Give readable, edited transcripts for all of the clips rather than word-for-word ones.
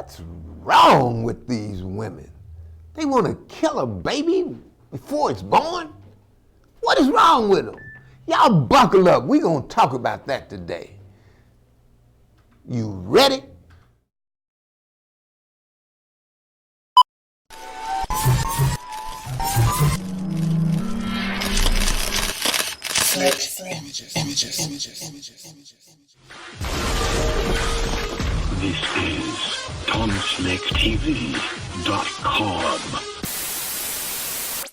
What's wrong with these women? They want to kill a baby before it's born? What is wrong with them? Y'all buckle up. We're going to talk about that today. You ready? This is TomSnakeTV.com.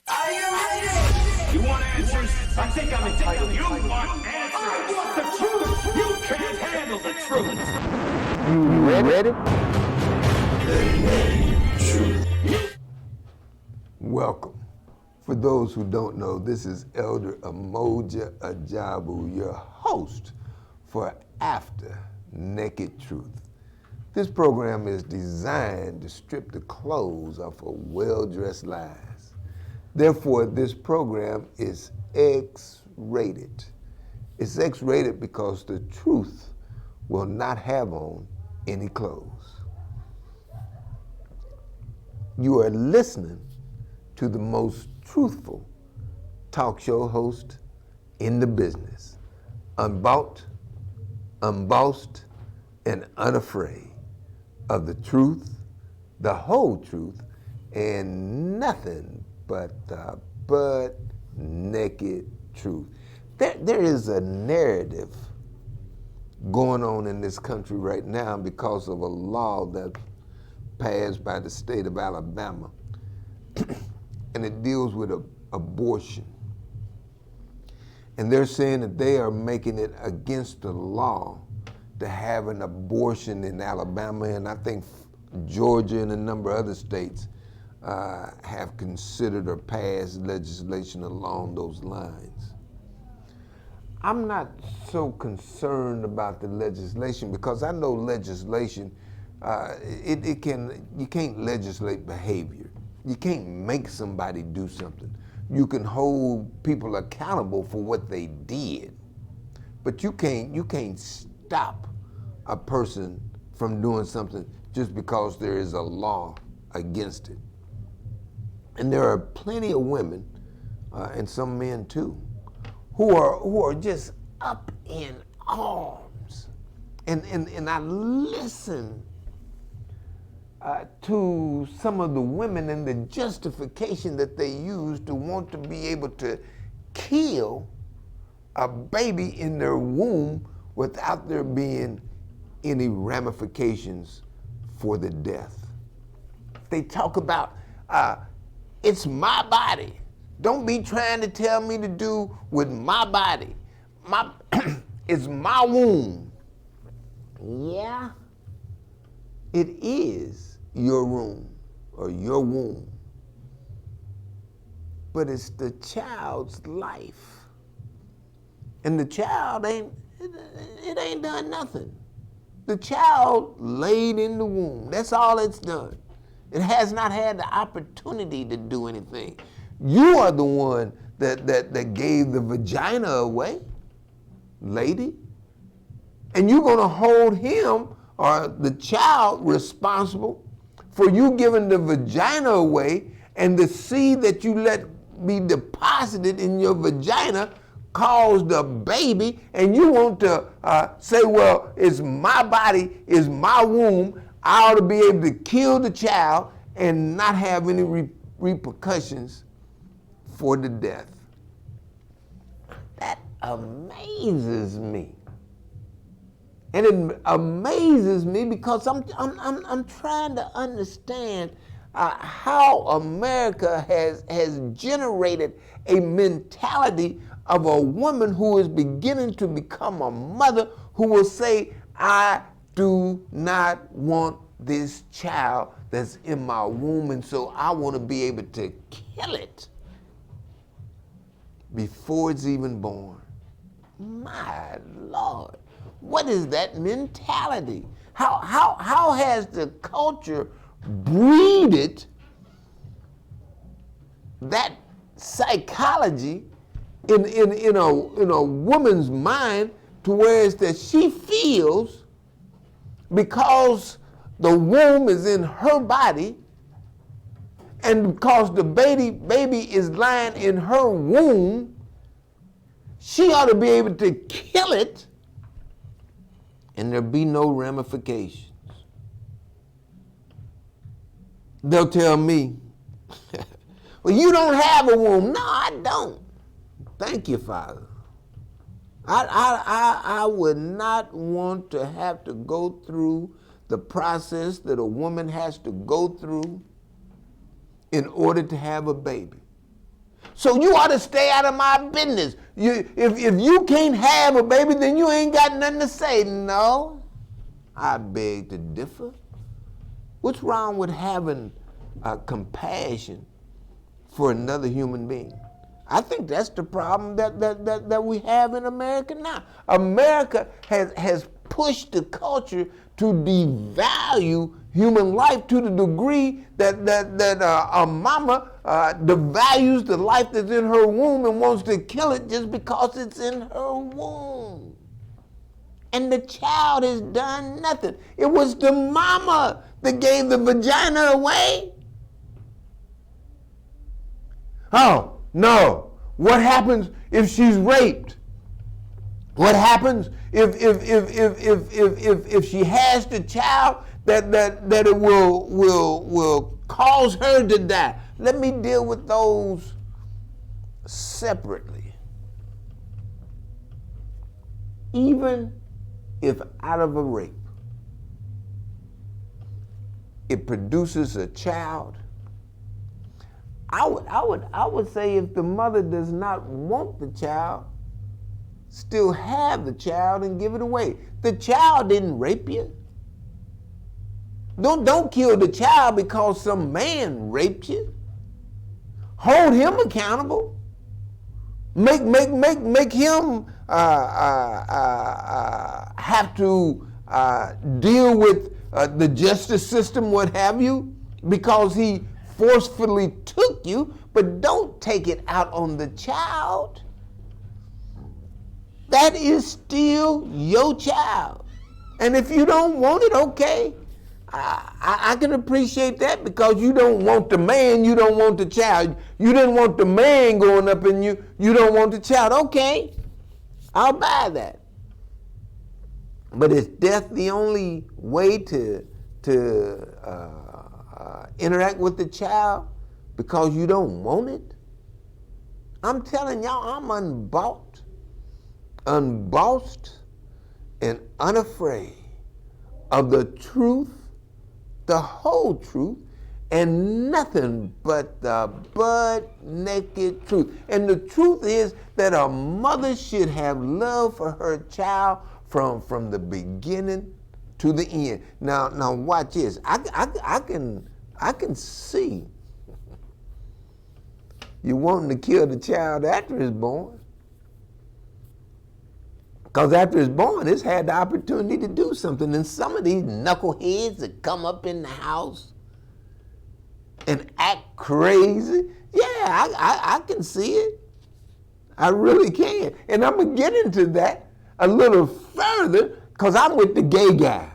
Are you ready? You want answers? I think I'm entitled. You want answers? I want the truth. You can't handle the truth. You ready? Welcome. For those who don't know, this is Elder Mmoja Ajabu, your host for After Naked Truth. This program is designed to strip the clothes off of well-dressed lies. Therefore, this program is X-rated. It's X-rated because the truth will not have on any clothes. You are listening to the most truthful talk show host in the business. Unbought, UNbossed, and unafraid of the truth, the whole truth, and nothing but the butt-naked truth. There is a narrative going on in this country right now because of a law that passed by the state of Alabama, and it deals with abortion. And they're saying that they are making it against the law to have an abortion in Alabama, and I think Georgia and a number of other states have considered or passed legislation along those lines. I'm not so concerned about the legislation because I know legislation, you can't legislate behavior. You can't make somebody do something. You can hold people accountable for what they did, but you can't stop a person from doing something just because there is a law against it. And there are plenty of women, and some men too, who are just up in arms. And I listen to some of the women and the justification that they use to want to be able to kill a baby in their womb without there being any ramifications for the death. They talk about, it's my body. Don't be trying to tell me to do with my body. It's my womb. Yeah, it is your room or your womb. But it's the child's life. And the child ain't done nothing. The child laid in the womb. That's all it's done. It has not had the opportunity to do anything. You are the one that gave the vagina away, lady. And you're gonna hold him or the child responsible for you giving the vagina away, and the seed that you let be deposited in your vagina caused a baby, and you want to say, well, it's my body, it's my womb, I ought to be able to kill the child and not have any repercussions for the death. That amazes me. And it amazes me because I'm trying to understand how America has generated a mentality of a woman who is beginning to become a mother who will say, I do not want this child that's in my womb, and so I want to be able to kill it before it's even born. My Lord, what is that mentality? How has the culture breeded that psychology in a woman's mind to where it's that she feels because The womb is in her body, and because the baby is lying in her womb, she ought to be able to kill it and there be no ramifications. They'll tell me, well, you don't have a womb. No, I don't. Thank you, Father. I would not want to have to go through the process that a woman has to go through in order to have a baby. So you ought to stay out of my business. If you can't have a baby, then you ain't got nothing to say. No, I beg to differ. What's wrong with having compassion for another human being? I think that's the problem that we have in America now. America has pushed the culture to devalue human life to the degree that a mama devalues the life that's in her womb and wants to kill it just because it's in her womb. And the child has done nothing. It was the mama that gave the vagina away. Oh, no. What happens if she's raped? What happens if she has the child that it will cause her to die? Let me deal with those separately. Even if out of a rape it produces a child, I would say if the mother does not want the child, still have the child and give it away. The child didn't rape you. Don't kill the child because some man raped you. Hold him accountable. Make him have to deal with the justice system, what have you, because he forcefully took you, but don't take it out on the child. That is still your child. And if you don't want it, okay. I can appreciate that because you don't want the man, you don't want the child. You didn't want the man going up in you, you don't want the child. Okay, I'll buy that. But is death the only way to interact with the child because you don't want it? I'm telling y'all, I'm unbought, unbossed, and unafraid of the truth, the whole truth, and nothing but the butt-naked truth. And the truth is that a mother should have love for her child from the beginning to the end. Now watch this. I can see you wanting to kill the child after it's born. Because after it's born, it's had the opportunity to do something. And some of these knuckleheads that come up in the house and act crazy, yeah, I can see it. I really can. And I'm going to get into that a little further because I'm with the gay guy.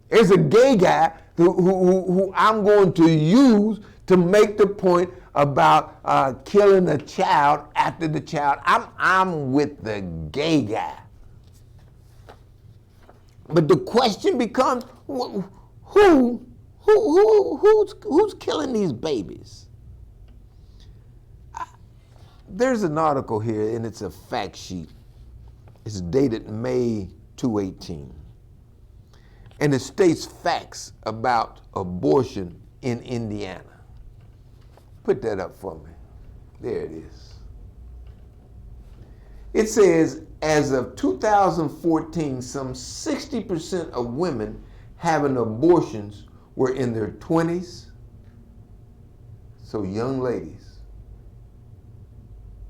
There's a gay guy who I'm going to use to make the point about killing a child after the child. I'm with the gay guy. But the question becomes, who's killing these babies? There's an article here, and it's a fact sheet. It's dated May 2018. And it states facts about abortion in Indiana. Put that up for me. There it is. It says, as of 2014, some 60% of women having abortions were in their 20s. So young ladies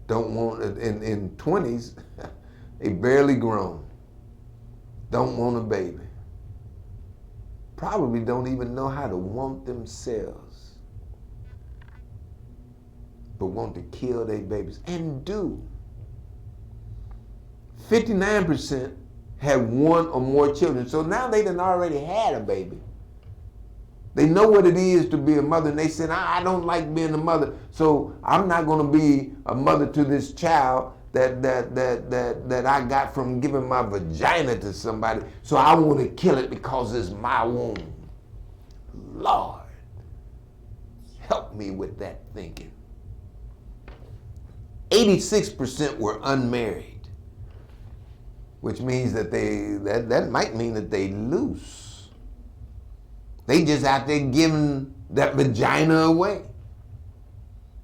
don't want, in 20s, they barely grown, don't want a baby. Probably don't even know how to want themselves, but want to kill their babies, and do. 59% had one or more children. So now they done already had a baby. They know what it is to be a mother, and they said, I don't like being a mother, so I'm not going to be a mother to this child that I got from giving my vagina to somebody, so I want to kill it because it's my womb. Lord, help me with that thinking. 86% were unmarried, which means that that might mean that they loose. They just out there giving that vagina away.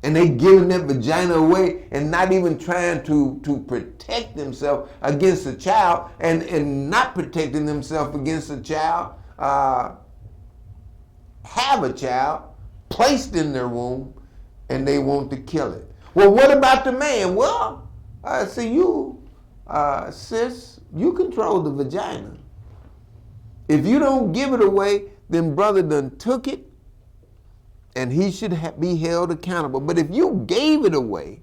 And they giving that vagina away and not even trying to protect themselves against a child, and not protecting themselves against a child, have a child placed in their womb, and they want to kill it. Well, what about the man? Well, see, you, sis, you control the vagina. If you don't give it away, then brother done took it, and he should be held accountable. But if you gave it away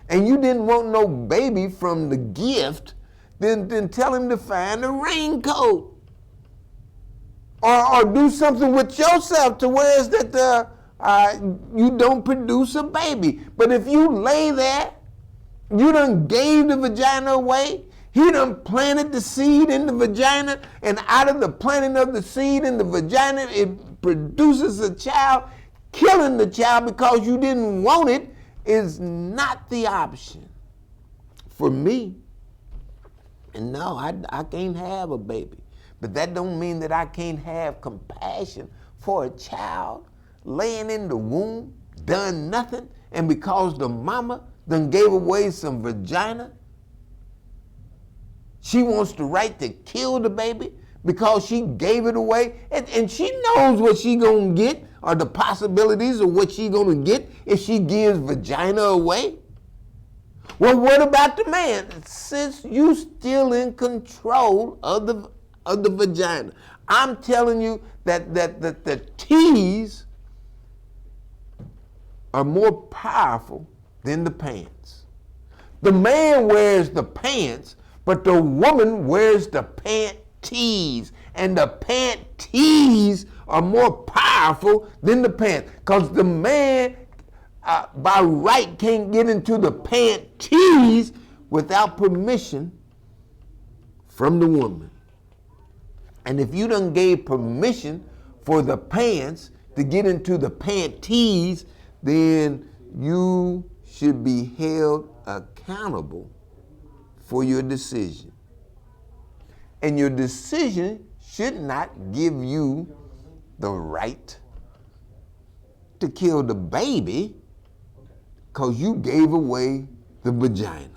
and you didn't want no baby from the gift, then tell him to find a raincoat. Or do something with yourself to where it's that you don't produce a baby. But if you lay there, you done gave the vagina away, he done planted the seed in the vagina, and out of the planting of the seed in the vagina, it produces a child. Killing the child because you didn't want it is not the option for me. And no, I can't have a baby. But that don't mean that I can't have compassion for a child laying in the womb, done nothing, and because the mama done gave away some vagina, she wants the right to kill the baby because she gave it away, and she knows what she gonna get, or the possibilities of what she gonna get if she gives vagina away. Well, what about the man? Since you still in control of the vagina, I'm telling you that the T's are more powerful than the pants. The man wears the pants, but the woman wears the panties, and the panties are more powerful than the pants, because the man by right can't get into the panties without permission from the woman. And if you done gave permission for the pants to get into the panties, then you should be held accountable for your decision. And your decision should not give you the right to kill the baby because you gave away the vagina.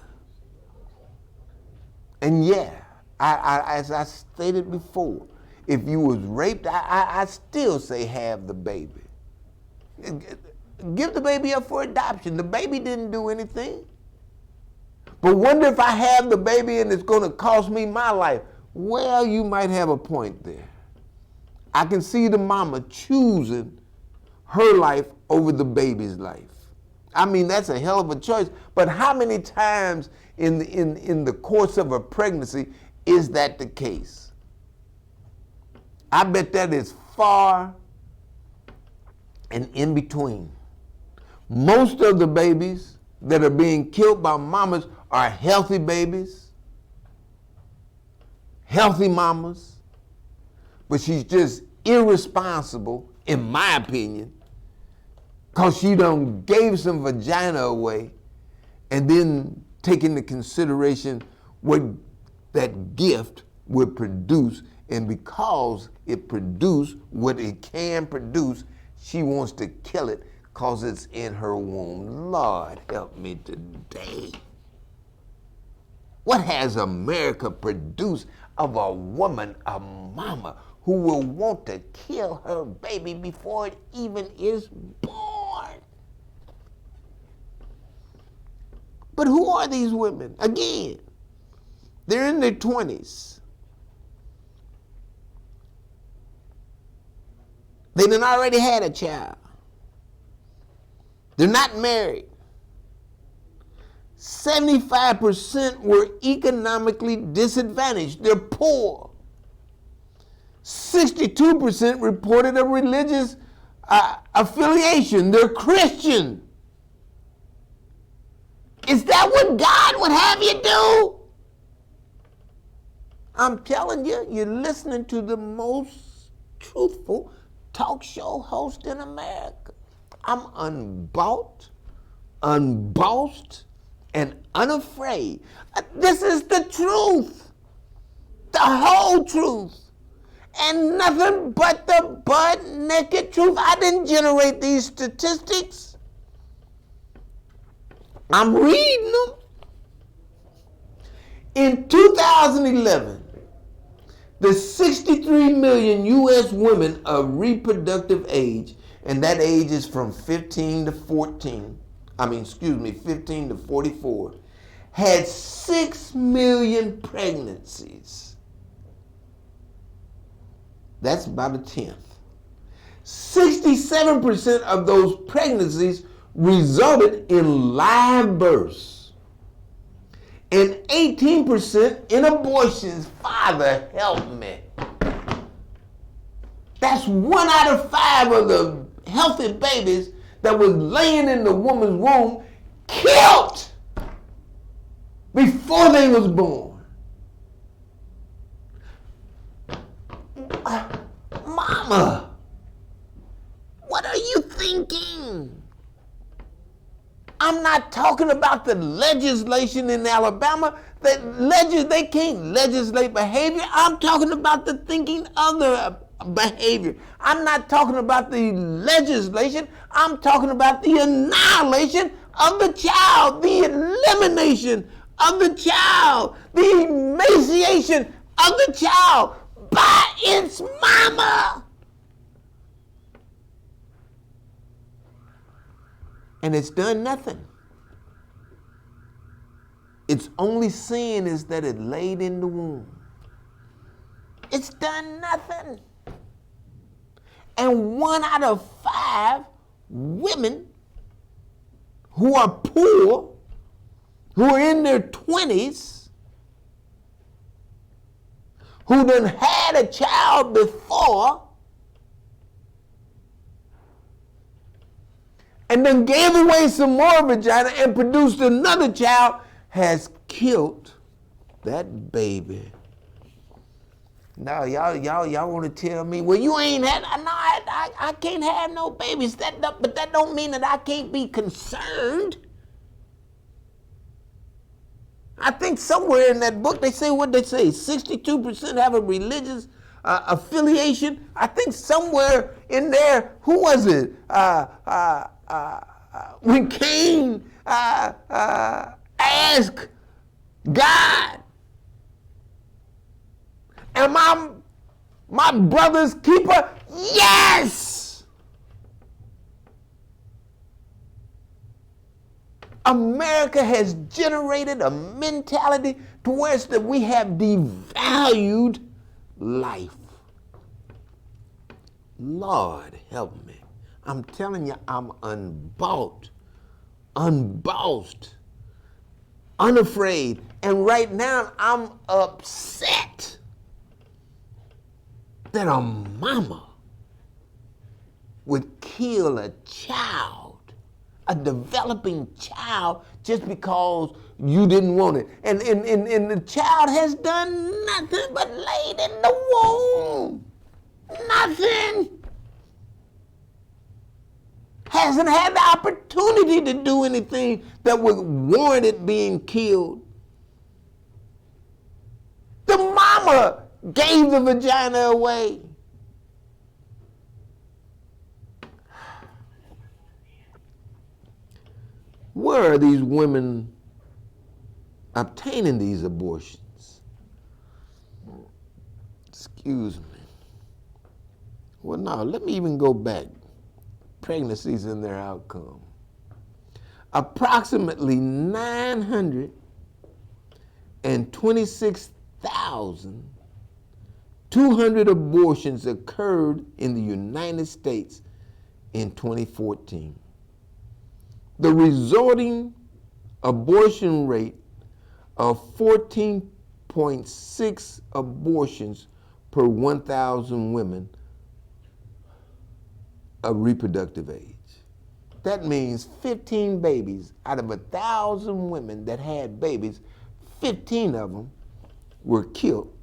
And yeah, as I stated before, if you was raped, I still say have the baby. Give the baby up for adoption. The baby didn't do anything. But wonder if I have the baby and it's going to cost me my life. Well, you might have a point there. I can see the mama choosing her life over the baby's life. I mean, that's a hell of a choice. But how many times in the course of a pregnancy is that the case? I bet that is far and in between. Most of the babies that are being killed by mamas are healthy babies, healthy mamas, but she's just irresponsible, in my opinion, because she done gave some vagina away and then take into consideration what that gift would produce, and because it produced what it can produce, she wants to kill it because it's in her womb. Lord, help me today. What has America produced of a woman, a mama, who will want to kill her baby before it even is born? But who are these women? Again, they're in their 20s. They done already had a child. They're not married. 75% were economically disadvantaged. They're poor. 62% reported a religious affiliation. They're Christian. Is that what God would have you do? I'm telling you, you're listening to the most truthful talk show host in America. I'm unbought, unbossed, and unafraid. This is the truth. The whole truth. And nothing but the butt naked truth. I didn't generate these statistics. I'm reading them. In 2011, the 63 million U.S. women of reproductive age, and that age is from 15 to 44, had 6 million pregnancies. That's about a tenth. 67% of those pregnancies resulted in live births, and 18% in abortions. Father, help me. That's 1 out of 5 of the healthy babies that was laying in the woman's womb killed before they was born. Mama, what are you thinking? I'm not talking about the legislation in Alabama. They can't legislate behavior. I'm talking about the thinking of the behavior. I'm not talking about the legislation. I'm talking about the annihilation of the child, the elimination of the child, the emaciation of the child by its mama. And it's done nothing. Its only sin is that it laid in the womb. It's done nothing. And 1 out of 5 women who are poor, who are in their 20s, who done had a child before, and then gave away some more vagina and produced another child, has killed that baby. Now y'all want to tell me, well, you ain't had, no, I can't have no babies. But that don't mean that I can't be concerned. I think somewhere in that book they say, what they say, 62% have a religious affiliation. I think somewhere in there, who was it? When Cain asked God, am I my brother's keeper? Yes! America has generated a mentality to where it's that we have devalued life. Lord help me. I'm telling you, I'm unbought, unbossed, unafraid. And right now, I'm upset that a mama would kill a child, a developing child, just because you didn't want it. And the child has done nothing but laid in the womb. Nothing. Hasn't had the opportunity to do anything that would warrant it being killed. The mama gave the vagina away. Where are these women obtaining these abortions? Excuse me. Well, no, let me even go back. Pregnancies and their outcome. Approximately 926,200 abortions occurred in the United States in 2014. The resulting abortion rate of 14.6 abortions per 1,000 women of reproductive age. That means 15 babies out of 1,000 women that had babies, 15 of them were killed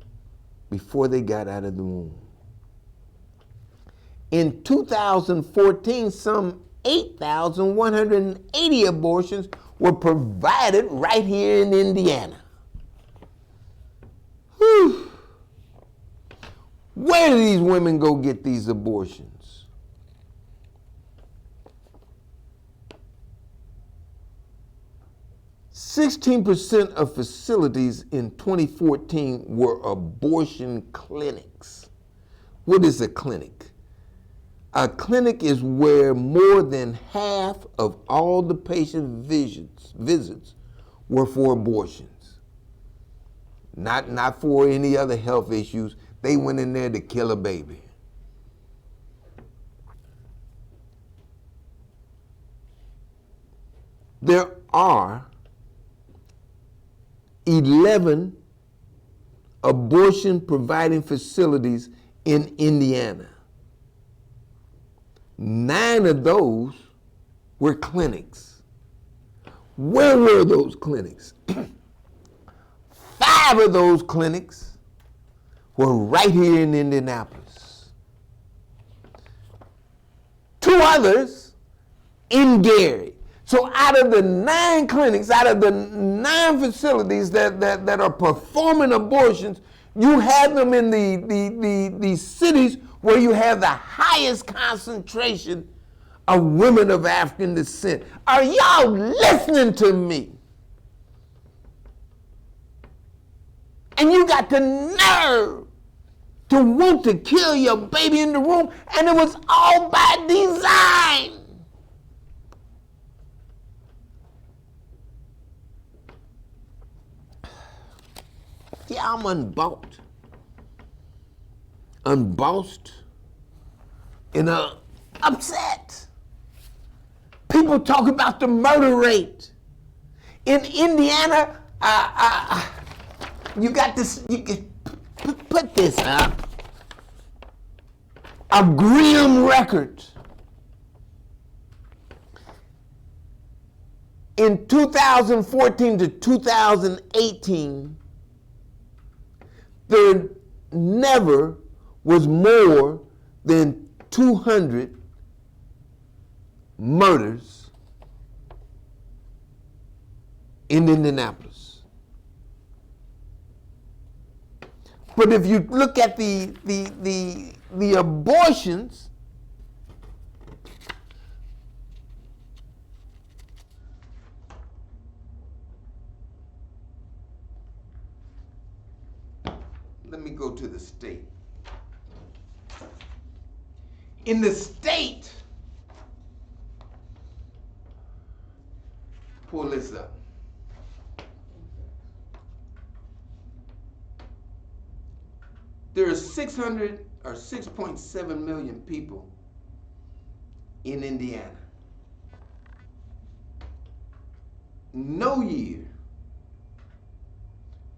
before they got out of the womb. In 2014, some 8,180 abortions were provided right here in Indiana. Whew. Where do these women go get these abortions? 16% of facilities in 2014 were abortion clinics. What is a clinic? A clinic is where more than half of all the patient visits were for abortions. Not for any other health issues. They went in there to kill a baby. There are 11 abortion providing facilities in Indiana. 9 of those were clinics. Where were those clinics? 5 of those clinics were right here in Indianapolis. 2 others in Gary. So out of the 9 clinics, out of the 9 facilities that are performing abortions, you have them in the cities where you have the highest concentration of women of African descent. Are y'all listening to me? And you got the nerve to want to kill your baby in the room, and it was all by design. Yeah, I'm unbought, unbossed, and upset. People talk about the murder rate. In Indiana, you got this, you can put this up. A grim record. In 2014 to 2018, there never was more than 200 murders in Indianapolis. But if you look at the abortions, let me go to the state. In the state, pull this up. There are 600 or 6.7 million people in Indiana. No year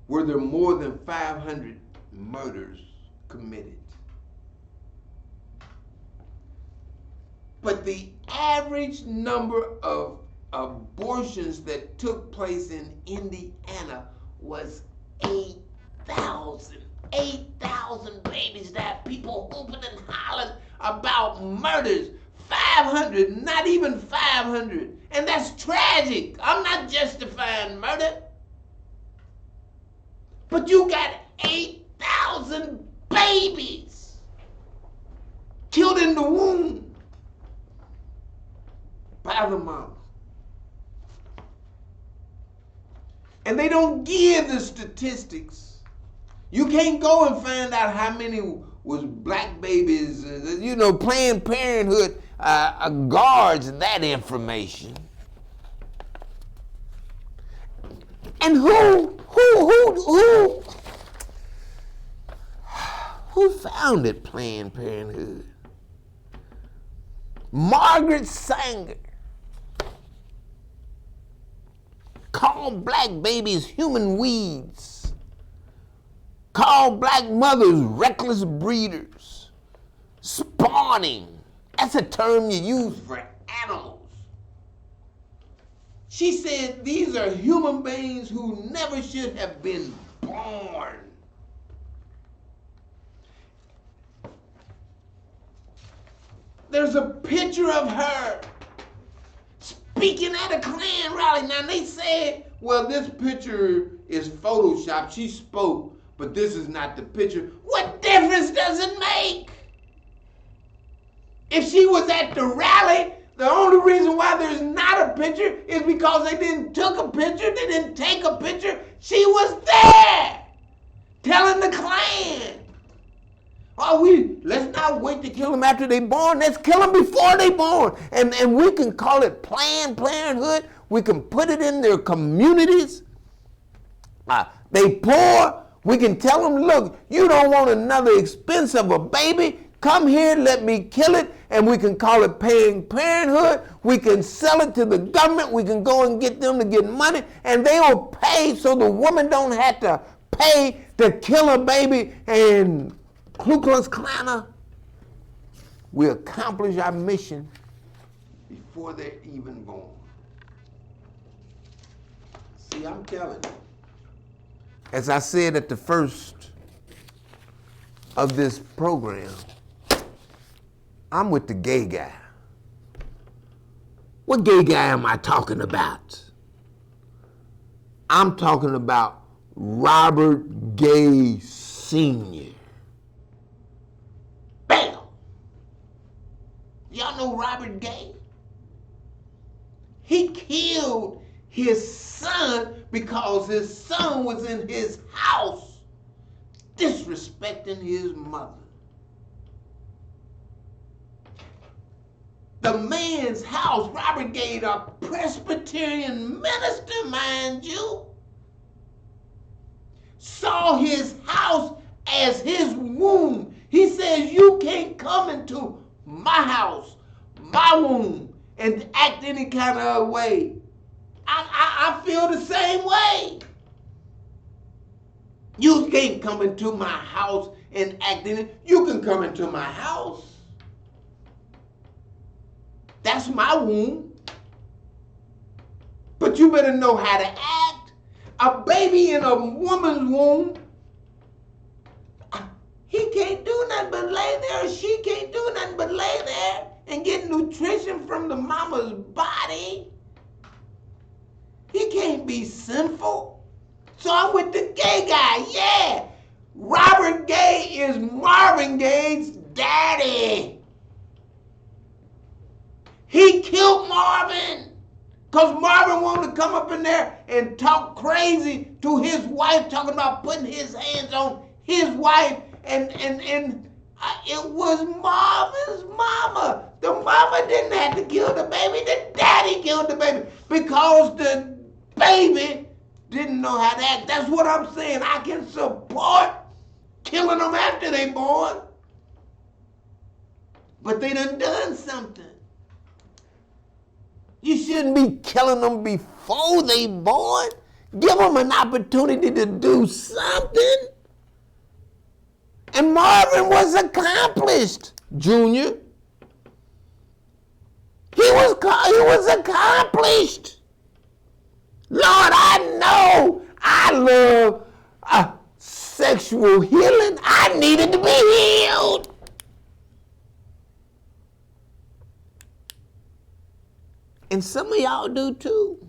were there more than 500 murders committed. But the average number of abortions that took place in Indiana was 8,000. 8,000 babies died. People whooping and hollering about murders. 500, not even 500. And that's tragic. I'm not justifying murder. But you got 8,000 babies killed in the womb by the mama. And they don't give the statistics. You can't go and find out how many was black babies. Planned Parenthood guards that information. And who founded Planned Parenthood? Margaret Sanger call black babies human weeds, call black mothers reckless breeders, spawning. That's a term you use for animals. She said these are human beings who never should have been born. There's a picture of her speaking at a Klan rally. Now they said, well, this picture is Photoshopped. She spoke, but this is not the picture. What difference does it make? If she was at the rally, the only reason why there's not a picture is because they didn't take a picture. They didn't take a picture. She was there telling the Klan. Oh, let's not wait to kill them after they're born. Let's kill them before they're born. And we can call it Planned Parenthood. We can put it in their communities. They poor. We can tell them, look, you don't want another expense of a baby. Come here, let me kill it. And we can call it Planned Parenthood. We can sell it to the government. We can go and get them to get money. And they will pay so the woman don't have to pay to kill a baby. And Ku Klux Klaner, we accomplish our mission before they're even born. See, I'm telling you. As I said at the first of this program, I'm with the gay guy. What gay guy am I talking about? I'm talking about Robert Gay Sr. Bam! Y'all know Robert Gay? He killed his son because his son was in his house disrespecting his mother. The man's house, Robert Gay, a Presbyterian minister, mind you, saw his house as his womb. He says, you can't come into my house, my womb, and act any kind of way. I feel the same way. You can't come into my house and act in it. You can come into my house. That's my womb. But you better know how to act. A baby in a woman's womb, he can't do nothing but lay there. She can't do nothing but lay there and get nutrition from the mama's body. He can't be sinful. So I'm with the gay guy, yeah. Robert Gay is Marvin Gaye's daddy. He killed Marvin because Marvin wanted to come up in there and talk crazy to his wife, talking about putting his hands on his wife, and it was Marvin's mama. The mama didn't have to kill the baby. The daddy killed the baby because the baby didn't know how to act. That's what I'm saying. I can support killing them after they born, but they done something. You shouldn't be killing them before they born. Give them an opportunity to do something. And Marvin was accomplished, Junior. He was accomplished. Lord, I know I love sexual healing. I needed to be healed. And some of y'all do too.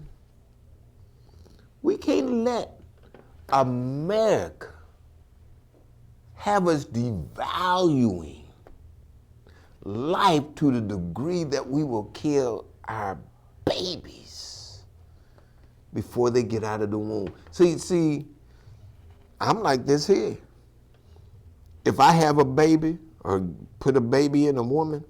We can't let America have us devaluing life to the degree that we will kill our babies before they get out of the womb. See, I'm like this here. If I have a baby or put a baby in a woman,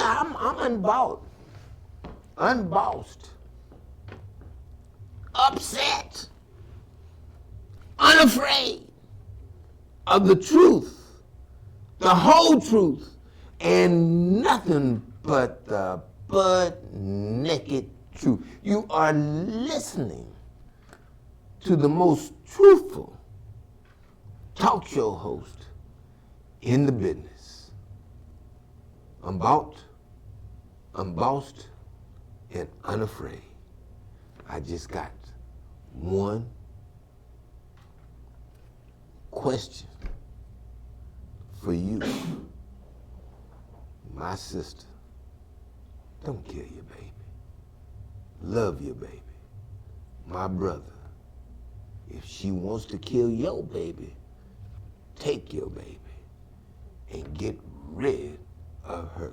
Yeah, I'm unbought, unbossed, upset, unafraid of the truth, the whole truth, and nothing but the butt naked truth. You are listening to the most truthful talk show host in the business. Unbought, unbossed, and unafraid. I just got one question for you. My sister, don't kill your baby. Love your baby. My brother, if she wants to kill your baby, take your baby and get rid of her.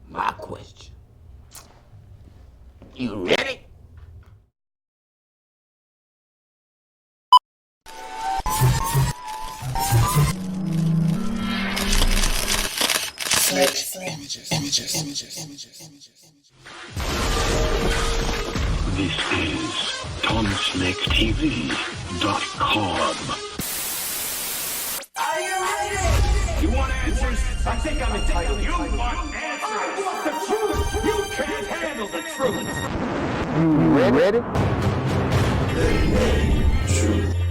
My question. You ready? This is TomSnakeTV.com. Are you ready? You want answers? I think I'm entitled. You want answers? I want the truth. You can't handle the truth. You ready?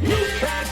You can't